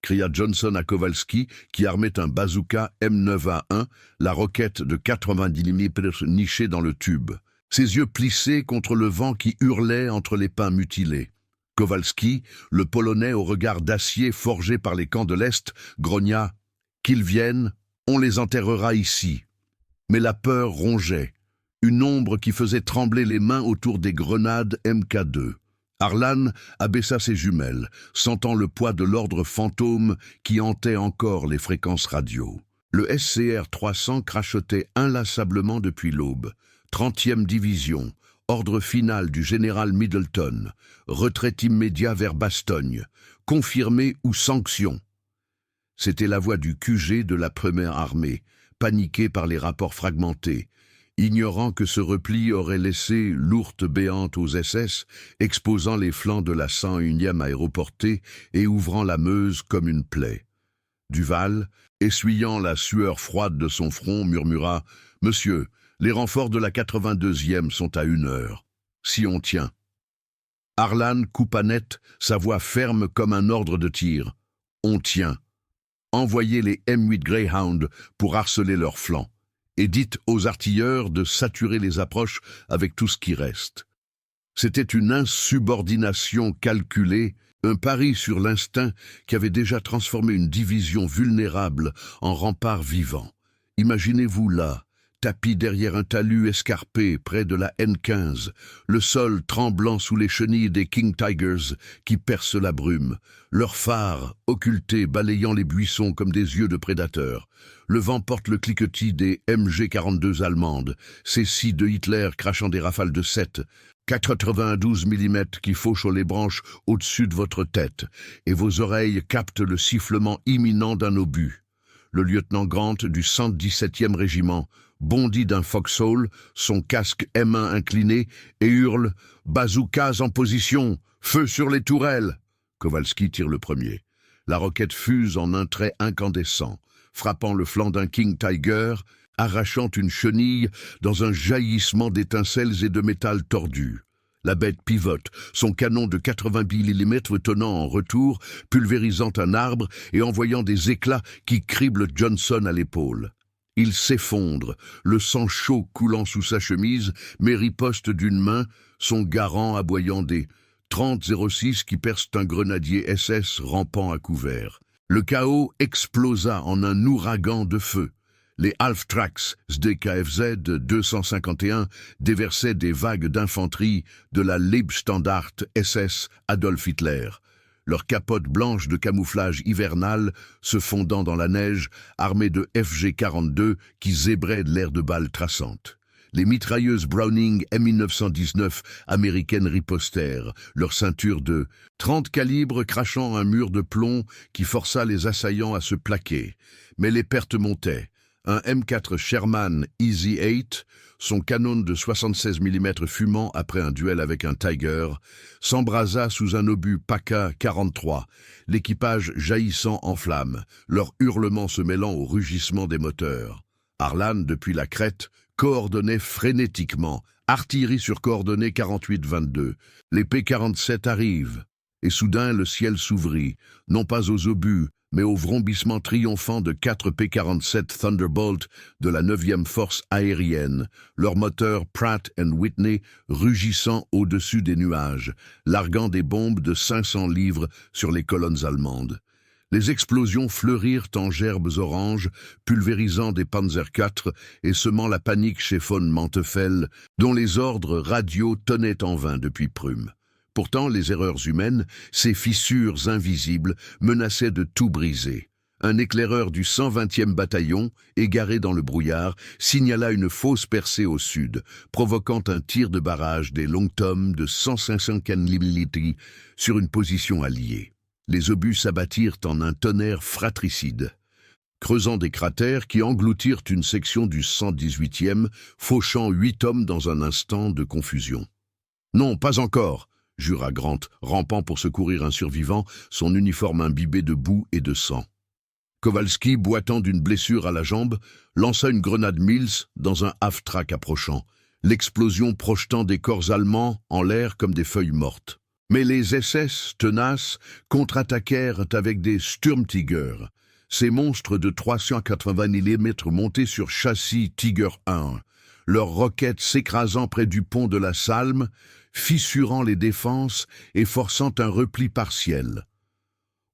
cria Johnson à Kowalski, qui armait un bazooka M9A1, la roquette de 90 mm nichée dans le tube. Ses yeux plissés contre le vent qui hurlait entre les pins mutilés. Kowalski, le Polonais au regard d'acier forgé par les camps de l'Est, grogna « Qu'ils viennent, on les enterrera ici !» Mais la peur rongeait. Une ombre qui faisait trembler les mains autour des grenades MK2. Harlan abaissa ses jumelles, sentant le poids de l'ordre fantôme qui hantait encore les fréquences radio. Le SCR 300 crachotait inlassablement depuis l'aube. 30e division, ordre final du général Middleton, retrait immédiat vers Bastogne, confirmé ou sanction. C'était la voix du QG de la première armée, paniqué par les rapports fragmentés, ignorant que ce repli aurait laissé l'ourte béante aux SS, exposant les flancs de la 101e aéroportée et ouvrant la Meuse comme une plaie. Duval, essuyant la sueur froide de son front, murmura « Monsieur, les renforts de la 82e sont à 1 heure. Si on tient. » Harlan coupa net, sa voix ferme comme un ordre de tir. « On tient. Envoyez les M8 Greyhound pour harceler leurs flancs. Et dites aux artilleurs de saturer les approches avec tout ce qui reste. » C'était une insubordination calculée, un pari sur l'instinct qui avait déjà transformé une division vulnérable en rempart vivant. Imaginez-vous là, tapis derrière un talus escarpé près de la N15, le sol tremblant sous les chenilles des King Tigers qui percent la brume, leurs phares occultés balayant les buissons comme des yeux de prédateurs. Le vent porte le cliquetis des MG-42 allemandes, ces scies de Hitler crachant des rafales de 7, 92 mm qui fauchent les branches au-dessus de votre tête, et vos oreilles captent le sifflement imminent d'un obus. Le lieutenant Grant du 117e régiment bondit d'un foxhole, son casque M1 incliné, et hurle « Bazookas en position, feu sur les tourelles !» Kowalski tire le premier. La roquette fuse en un trait incandescent, frappant le flanc d'un King Tiger, arrachant une chenille dans un jaillissement d'étincelles et de métal tordu. La bête pivote, son canon de 80 mm tenant en retour, pulvérisant un arbre et envoyant des éclats qui criblent Johnson à l'épaule. Il s'effondre, le sang chaud coulant sous sa chemise, mais riposte d'une main, son garant aboyant des 30-06 qui percent un grenadier SS rampant à couvert. Le chaos explosa en un ouragan de feu. Les Halftracks SDKFZ 251 déversaient des vagues d'infanterie de la Leibstandart SS Adolf Hitler, leurs capotes blanches de camouflage hivernal se fondant dans la neige, armées de FG-42 qui zébraient l'air de balles traçantes. Les mitrailleuses Browning M1919 américaines ripostèrent, leur ceinture de 30 calibres crachant un mur de plomb qui força les assaillants à se plaquer. Mais les pertes montaient. Un M4 Sherman Easy 8, son canon de 76 mm fumant après un duel avec un Tiger, s'embrasa sous un obus PACA 43, l'équipage jaillissant en flammes, leur hurlement se mêlant au rugissement des moteurs. Harlan, depuis la crête, coordonnait frénétiquement, artillerie sur coordonnées 48-22. Les P-47 arrivent, et soudain le ciel s'ouvrit, non pas aux obus, mais au vrombissement triomphant de 4 P-47 Thunderbolt de la 9e force aérienne, leurs moteurs Pratt & Whitney rugissant au-dessus des nuages, larguant des bombes de 500 livres sur les colonnes allemandes. Les explosions fleurirent en gerbes oranges, pulvérisant des Panzer IV et semant la panique chez von Manteuffel, dont les ordres radio tonnaient en vain depuis Prüm. Pourtant, les erreurs humaines, ces fissures invisibles, menaçaient de tout briser. Un éclaireur du 120e bataillon, égaré dans le brouillard, signala une fausse percée au sud, provoquant un tir de barrage des Long Tom de 150 mm sur une position alliée. Les obus s'abattirent en un tonnerre fratricide, creusant des cratères qui engloutirent une section du 118e, fauchant 8 hommes dans un instant de confusion. « Non, pas encore !» jura Grant, rampant pour secourir un survivant, son uniforme imbibé de boue et de sang. Kowalski, boitant d'une blessure à la jambe, lança une grenade Mills dans un half-track approchant, l'explosion projetant des corps allemands en l'air comme des feuilles mortes. Mais les SS, tenaces, contre-attaquèrent avec des Sturmtiger, ces monstres de 380 mm montés sur châssis Tiger 1, leurs roquettes s'écrasant près du pont de la Salme, fissurant les défenses et forçant un repli partiel.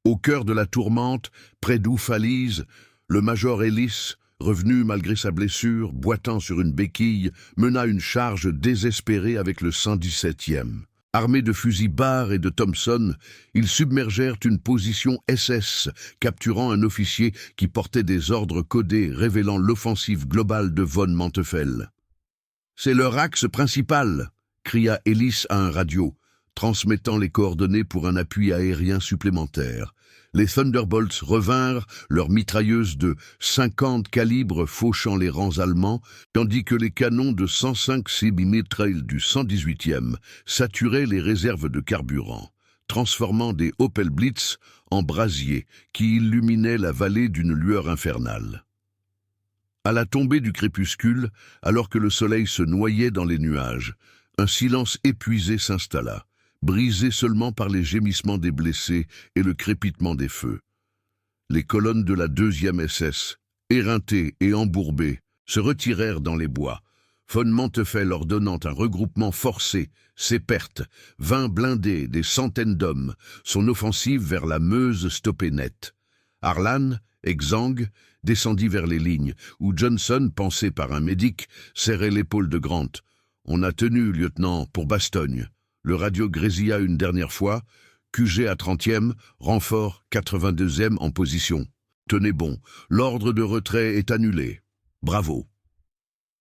Au cœur de la tourmente, près d'Oufalise, le major Ellis, revenu malgré sa blessure, boitant sur une béquille, mena une charge désespérée avec le 117e. Armés de fusils Barr et de Thompson, ils submergèrent une position SS, capturant un officier qui portait des ordres codés révélant l'offensive globale de von Manteuffel. « C'est leur axe principal !» cria Ellis à un radio, transmettant les coordonnées pour un appui aérien supplémentaire. Les Thunderbolts revinrent, leurs mitrailleuses de 50 calibres fauchant les rangs allemands, tandis que les canons de 105 semi-mitraille du 118e saturaient les réserves de carburant, transformant des Opel Blitz en brasiers qui illuminaient la vallée d'une lueur infernale. À la tombée du crépuscule, alors que le soleil se noyait dans les nuages, un silence épuisé s'installa, brisé seulement par les gémissements des blessés et le crépitement des feux. Les colonnes de la 2e SS, éreintées et embourbées, se retirèrent dans les bois, von Manteuffel ordonnant un regroupement forcé, ses pertes, 20 blindés, des centaines d'hommes, son offensive vers la Meuse stoppée net. Harlan, exsangue, descendit vers les lignes, où Johnson, pansé par un médic, serrait l'épaule de Grant. « On a tenu, lieutenant, pour Bastogne. » Le radio grésilla une dernière fois. QG à 30e, renfort 82e en position. Tenez bon, l'ordre de retrait est annulé. Bravo.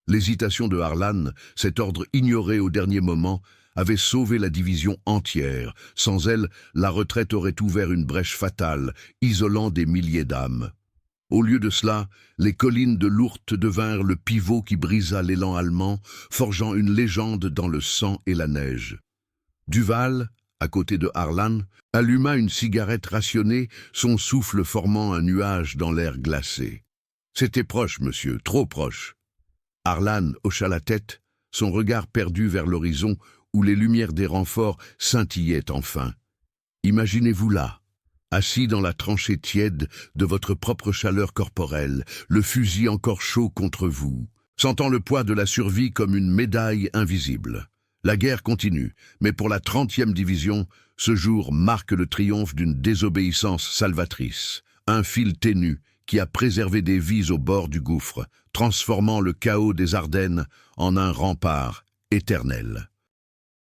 L'hésitation de Harlan, cet ordre ignoré au dernier moment, avait sauvé la division entière. Sans elle, la retraite aurait ouvert une brèche fatale, isolant des milliers d'âmes. Au lieu de cela, les collines de l'Ourthe devinrent le pivot qui brisa l'élan allemand, forgeant une légende dans le sang et la neige. Duval, à côté de Harlan, alluma une cigarette rationnée, son souffle formant un nuage dans l'air glacé. « C'était proche, monsieur, trop proche. » Harlan hocha la tête, son regard perdu vers l'horizon où les lumières des renforts scintillaient enfin. Imaginez-vous là, assis dans la tranchée tiède de votre propre chaleur corporelle, le fusil encore chaud contre vous, sentant le poids de la survie comme une médaille invisible. La guerre continue, mais pour la 30e division, ce jour marque le triomphe d'une désobéissance salvatrice, un fil ténu qui a préservé des vies au bord du gouffre, transformant le chaos des Ardennes en un rempart éternel.